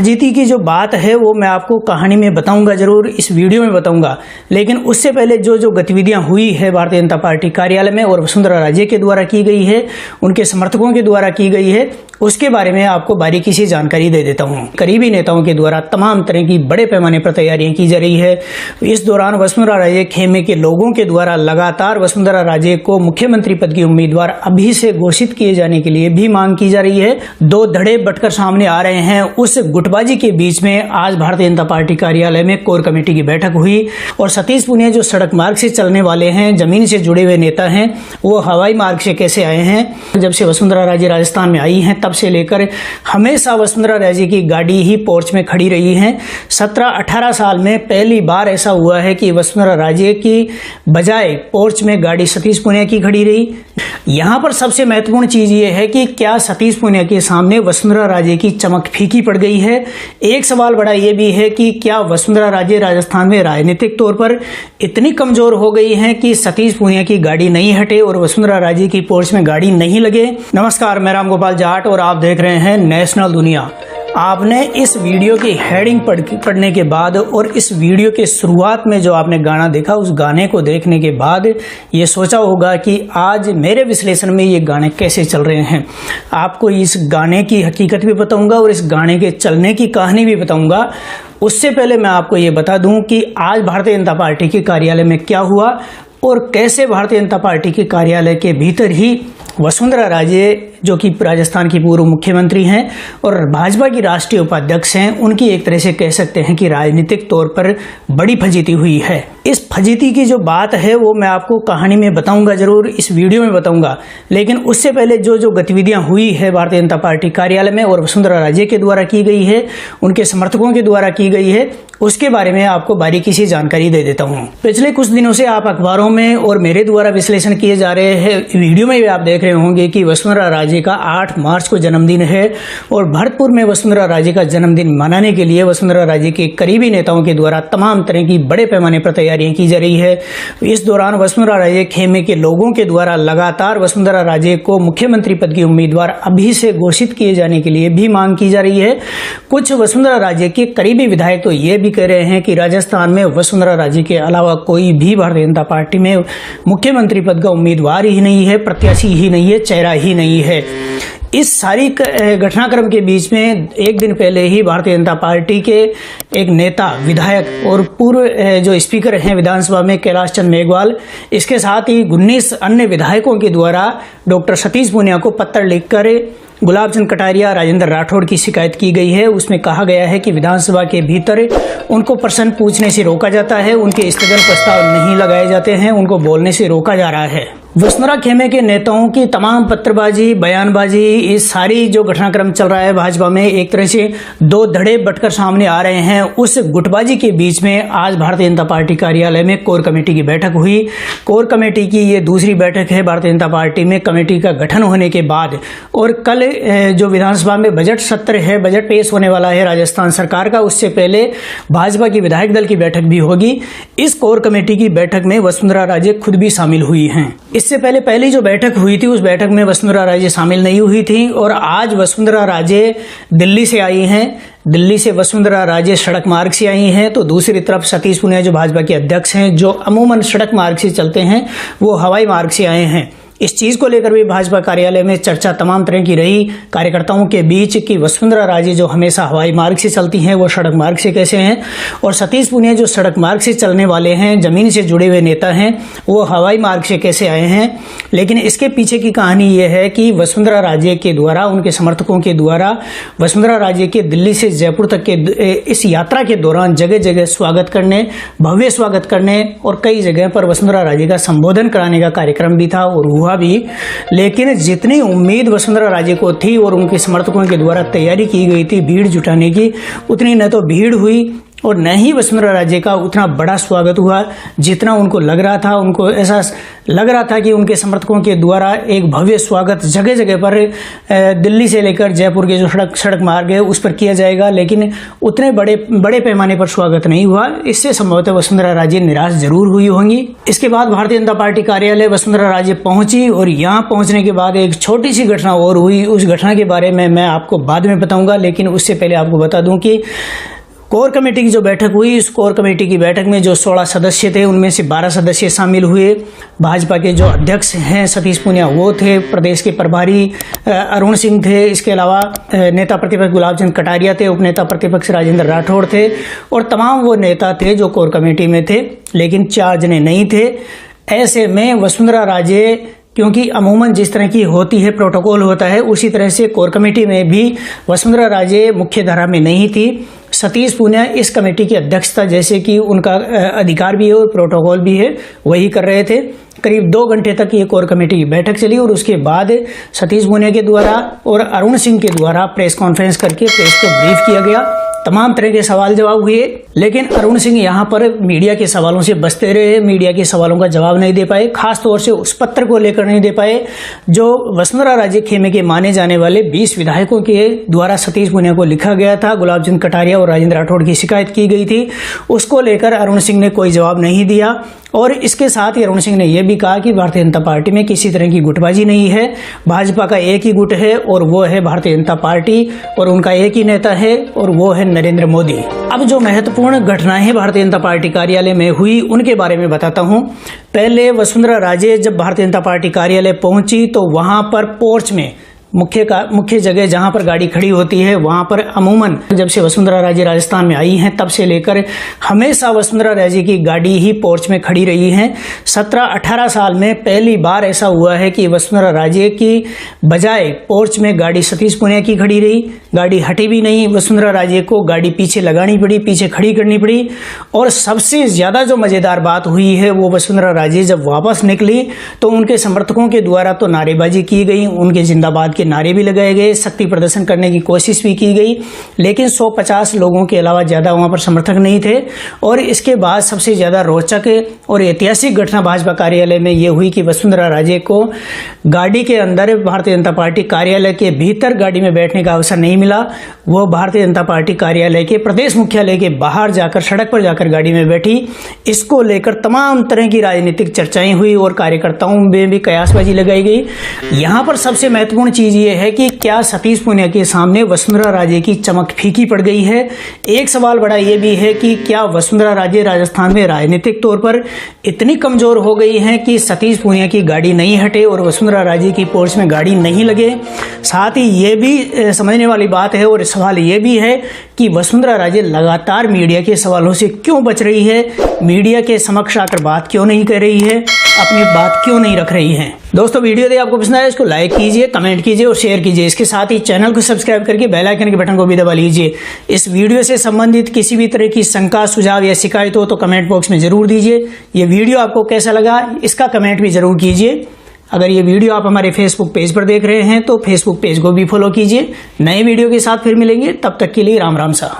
फजीती की जो बात है वो मैं आपको कहानी में बताऊंगा, जरूर इस वीडियो में बताऊंगा। लेकिन उससे पहले जो गतिविधियां हुई है भारतीय जनता पार्टी कार्यालय में और वसुंधरा राजे के द्वारा की गई है, उनके समर्थकों के द्वारा की गई है, उसके बारे में आपको बारीकी से जानकारी दे देता हूं। करीबी नेताओं के द्वारा तमाम तरह की बड़े पैमाने पर तैयारियां की जा रही है। इस दौरान वसुंधरा राजे खेमे के लोगों के द्वारा लगातार वसुंधरा राजे को मुख्यमंत्री पद की उम्मीदवार अभी से घोषित किए जाने के लिए भी मांग की जा रही है। दो धड़े बटकर सामने आ रहे हैं। उस गुटबाजी के बीच में आज भारतीय जनता पार्टी कार्यालय में कोर कमेटी की बैठक हुई और सतीश पुनिया जो सड़क मार्ग से चलने वाले हैं, जमीन से जुड़े हुए नेता हैं, वो हवाई मार्ग से कैसे आए हैं। जब से वसुंधरा राजे राजस्थान में आई हैं तब से लेकर हमेशा वसुंधरा राजे की गाड़ी ही पोर्च में खड़ी रही है। 17-18 साल में पहली बार ऐसा हुआ है कि वसुंधरा राजे की बजाय पोर्च में गाड़ी सतीश पुनिया की खड़ी रही। यहाँ पर सबसे महत्वपूर्ण चीज ये है कि क्या सतीश पुनिया के सामने वसुंधरा राजे की चमक फीकी पड़ गई है। एक सवाल बड़ा ये भी है कि क्या वसुंधरा राजे राजस्थान में राजनीतिक तौर पर इतनी कमजोर हो गई हैं कि सतीश पुनिया की गाड़ी नहीं हटे और वसुंधरा राजे की पोर्च में गाड़ी नहीं लगे। नमस्कार, मैं राम गोपाल जाट और आप देख रहे हैं नेशनल दुनिया। आपने इस वीडियो की हेडिंग पढ़ने के बाद और इस वीडियो के शुरुआत में जो आपने गाना देखा, उस गाने को देखने के बाद ये सोचा होगा कि आज मेरे विश्लेषण में ये गाने कैसे चल रहे हैं। आपको इस गाने की हकीकत भी बताऊंगा और इस गाने के चलने की कहानी भी बताऊंगा। उससे पहले मैं आपको ये बता दूं कि आज भारतीय जनता पार्टी के कार्यालय में क्या हुआ और कैसे भारतीय जनता पार्टी के कार्यालय के भीतर ही वसुंधरा राजे, जो कि राजस्थान की पूर्व मुख्यमंत्री हैं और भाजपा की राष्ट्रीय उपाध्यक्ष हैं, उनकी एक तरह से कह सकते हैं कि राजनीतिक तौर पर बड़ी फजीती हुई है। इस फजीती की जो बात है वो मैं आपको कहानी में बताऊंगा, जरूर इस वीडियो में बताऊंगा। लेकिन उससे पहले जो गतिविधियां हुई है भारतीय जनता पार्टी कार्यालय में और वसुंधरा राजे के द्वारा की गई है, उनके समर्थकों के द्वारा की गई है, उसके बारे में आपको बारीकी से जानकारी दे देता हूं। पिछले कुछ दिनों से आप अखबारों में और मेरे द्वारा विश्लेषण किए जा रहे हैं, वीडियो में भी आप देख रहे होंगे कि वसुंधरा राजे का 8 मार्च को जन्मदिन है और भरतपुर में वसुंधरा राजे का जन्मदिन मनाने के लिए वसुंधरा राजे के करीबी नेताओं के द्वारा तमाम तरह की बड़े पैमाने पर तैयारियां की जा रही है। इस दौरान वसुंधरा राजे खेमे के लोगों के द्वारा लगातार वसुंधरा राजे को मुख्यमंत्री पद की उम्मीदवार अभी से घोषित किए जाने के लिए भी मांग की जा रही है। कुछ वसुंधरा राजे के करीबी विधायक तो ये भी कह रहे हैं कि राजस्थान में वसुंधरा राजे के अलावा कोई भी भारतीय जनता पार्टी में मुख्यमंत्री पद का उम्मीदवार ही नहीं है, प्रत्याशी ही नहीं है, चेहरा ही नहीं है। इस सारी घटनाक्रम के बीच में एक दिन पहले ही भारतीय जनता पार्टी के एक नेता, विधायक और पूर्व जो स्पीकर हैं विधानसभा में कैलाश चंद मेघवाल, इसके साथ ही 19 अन्य विधायकों के द्वारा डॉक्टर सतीश पुनिया को पत्र लिखकर गुलाब चंद कटारिया, राजेंद्र राठौड़ की शिकायत की गई है। उसमें कहा गया है कि विधानसभा के भीतर उनको प्रश्न पूछने से रोका जाता है, उनके स्थगन प्रस्ताव नहीं लगाए जाते हैं, उनको बोलने से रोका जा रहा है। वसुंधरा खेमे के नेताओं की तमाम पत्रबाजी, बयानबाजी, इस सारी जो घटनाक्रम चल रहा है भाजपा में, एक तरह से दो धड़े बटकर सामने आ रहे हैं। उस गुटबाजी के बीच में आज भारतीय जनता पार्टी कार्यालय में कोर कमेटी की बैठक हुई। कोर कमेटी की ये दूसरी बैठक है भारतीय जनता पार्टी में कमेटी का गठन होने के बाद। और कल जो विधानसभा में बजट सत्र है, बजट पेश होने वाला है राजस्थान सरकार का, उससे पहले भाजपा की विधायक दल की बैठक भी होगी। इस कोर कमेटी की बैठक में वसुंधरा राजे खुद भी शामिल हुई हैं। इससे पहली जो बैठक हुई थी उस बैठक में वसुंधरा राजे शामिल नहीं हुई थी और आज वसुंधरा राजे दिल्ली से आई हैं। दिल्ली से वसुंधरा राजे सड़क मार्ग से आई हैं, तो दूसरी तरफ सतीश पुनिया जो भाजपा के अध्यक्ष हैं, जो अमूमन सड़क मार्ग से चलते हैं, वो हवाई मार्ग से आए हैं। इस चीज को लेकर भी भाजपा कार्यालय में चर्चा तमाम तरह की रही कार्यकर्ताओं के बीच कि वसुंधरा राजे जो हमेशा हवाई मार्ग से चलती हैं, वो सड़क मार्ग से कैसे हैं, और सतीश पुनिया जो सड़क मार्ग से चलने वाले हैं, जमीन से जुड़े हुए नेता हैं, वो हवाई मार्ग से कैसे आए हैं। लेकिन इसके पीछे की कहानी ये है कि वसुंधरा राजे के द्वारा, उनके समर्थकों के द्वारा वसुंधरा राजे के दिल्ली से जयपुर तक के इस यात्रा के दौरान जगह जगह स्वागत करने, भव्य स्वागत करने और कई जगह पर वसुंधरा राजे का संबोधन कराने का कार्यक्रम भी था और हुआ भी। लेकिन जितनी उम्मीद वसुंधरा राजे को थी और उनके समर्थकों के द्वारा तैयारी की गई थी भीड़ जुटाने की, उतनी न तो भीड़ हुई और न ही वसुंधरा राजे का उतना बड़ा स्वागत हुआ जितना उनको लग रहा था। उनको ऐसा लग रहा था कि उनके समर्थकों के द्वारा एक भव्य स्वागत जगह जगह पर दिल्ली से लेकर जयपुर के जो सड़क मार्ग है उस पर किया जाएगा, लेकिन उतने बड़े पैमाने पर स्वागत नहीं हुआ। इससे संभवतः वसुंधरा राजे निराश जरूर हुई होंगी। इसके बाद भारतीय जनता पार्टी कार्यालय वसुंधरा राजे पहुंची और यहाँ पहुंचने के बाद एक छोटी सी घटना और हुई। उस घटना के बारे में मैं आपको बाद में बताऊंगा, लेकिन उससे पहले आपको बता दूं कि कोर कमेटी की जो बैठक हुई, उस कोर कमेटी की बैठक में जो 16 सदस्य थे उनमें से 12 सदस्य शामिल हुए। भाजपा के जो अध्यक्ष हैं सतीश पूनिया वो थे, प्रदेश के प्रभारी अरुण सिंह थे, इसके अलावा नेता प्रतिपक्ष गुलाब चंद कटारिया थे, उपनेता प्रतिपक्ष राजेंद्र राठौड़ थे और तमाम वो नेता थे जो कोर कमेटी में थे, लेकिन 4 जने नहीं थे। ऐसे में वसुंधरा राजे, क्योंकि अमूमन जिस तरह की होती है प्रोटोकॉल होता है, उसी तरह से कोर कमेटी में भी वसुंधरा राजे मुख्य धारा में नहीं थी। सतीश पूनिया इस कमेटी की अध्यक्ष था, जैसे कि उनका अधिकार भी है और प्रोटोकॉल भी है, वही कर रहे थे। करीब 2 घंटे तक ये कोर कमेटी की बैठक चली और उसके बाद सतीश पूनिया के द्वारा और अरुण सिंह के द्वारा प्रेस कॉन्फ्रेंस करके प्रेस को ब्रीफ किया गया। तमाम तरह के सवाल जवाब हुए, लेकिन अरुण सिंह यहाँ पर मीडिया के सवालों से बचते रहे, मीडिया के सवालों का जवाब नहीं दे पाए, खास तौर से उस पत्र को लेकर नहीं दे पाए जो वसुंधरा राजे खेमे के माने जाने वाले 20 विधायकों के द्वारा सतीश पूनिया को लिखा गया था। गुलाब चंद कटारिया और राजेंद्र राठौड़ की शिकायत की गई थी, उसको लेकर अरुण सिंह ने कोई जवाब नहीं दिया। और इसके साथ ही अरुण सिंह ने यह भी कहा कि भारतीय जनता पार्टी में किसी तरह की गुटबाजी नहीं है, भाजपा का एक ही गुट है और वो है भारतीय जनता पार्टी, और उनका एक ही नेता है और वो है नरेंद्र मोदी। अब जो महत्वपूर्ण घटनाएं भारतीय जनता पार्टी कार्यालय में हुई उनके बारे में बताता हूं। पहले वसुंधरा राजे जब भारतीय जनता पार्टी कार्यालय पहुंची तो वहां पर पोर्च में मुख्य जगह जहां पर गाड़ी खड़ी होती है वहां पर अमूमन जब से वसुंधरा राजे राजस्थान में आई हैं तब से लेकर हमेशा वसुंधरा राजे की गाड़ी ही पोर्च में खड़ी रही है। 17-18 साल में पहली बार ऐसा हुआ है कि वसुंधरा राजे की बजाय पोर्च में गाड़ी सतीश पूनिया की खड़ी रही, गाड़ी हटी भी नहीं। वसुंधरा राजे को गाड़ी पीछे लगानी पड़ी, पीछे खड़ी करनी पड़ी। और सबसे ज्यादा जो मजेदार बात हुई है वो वसुंधरा राजे जब वापस निकली तो उनके समर्थकों के द्वारा तो नारेबाजी की गई, उनके जिंदाबाद नारे भी लगाए गए, शक्ति प्रदर्शन करने की कोशिश भी की गई, लेकिन 150 लोगों के अलावा ज्यादा वहां पर समर्थक नहीं थे। और इसके बाद सबसे ज्यादा रोचक और ऐतिहासिक घटना भाजपा कार्यालय में यह हुई कि वसुंधरा राजे को गाड़ी के अंदर भारतीय जनता पार्टी कार्यालय के भीतर गाड़ी में बैठने का अवसर नहीं मिला। वो भारतीय जनता पार्टी कार्यालय के प्रदेश मुख्यालय के बाहर जाकर सड़क पर जाकर गाड़ी में बैठी। इसको लेकर तमाम तरह की राजनीतिक चर्चाएं हुई और कार्यकर्ताओं में भी कयासबाजी लगाई गई। यहां पर सबसे महत्वपूर्ण चीज ये है कि क्या सतीश पूनिया के सामने वसुंधरा राजे की चमक फीकी पड़ गई है। एक सवाल बड़ा ये भी है कि क्या वसुंधरा राजे राजस्थान में राजनीतिक तौर पर इतनी कमजोर हो गई हैं कि सतीश पूनिया की गाड़ी नहीं हटे और वसुंधरा राजे की पोर्च में गाड़ी नहीं लगे। साथ ही ये भी समझने वाली बात है और सवाल ये भी है कि वसुंधरा राजे लगातार मीडिया के सवालों से क्यों बच रही है, मीडिया के समक्ष आकर बात क्यों नहीं कर रही है, अपनी बात क्यों नहीं रख रही है। दोस्तों वीडियो यदि आपको पसंद आया इसको लाइक कीजिए, कमेंट कीजिए और शेयर कीजिए। इसके साथ ही चैनल को सब्सक्राइब करके बेल आइकन के बटन को भी दबा लीजिए। इस वीडियो से संबंधित किसी भी तरह की शंका, सुझाव या शिकायत हो तो कमेंट बॉक्स में जरूर दीजिए। ये वीडियो आपको कैसा लगा इसका कमेंट भी जरूर कीजिए। अगर ये वीडियो आप हमारे फेसबुक पेज पर देख रहे हैं तो फेसबुक पेज को भी फॉलो कीजिए। नए वीडियो के साथ फिर मिलेंगे, तब तक के लिए राम राम सा।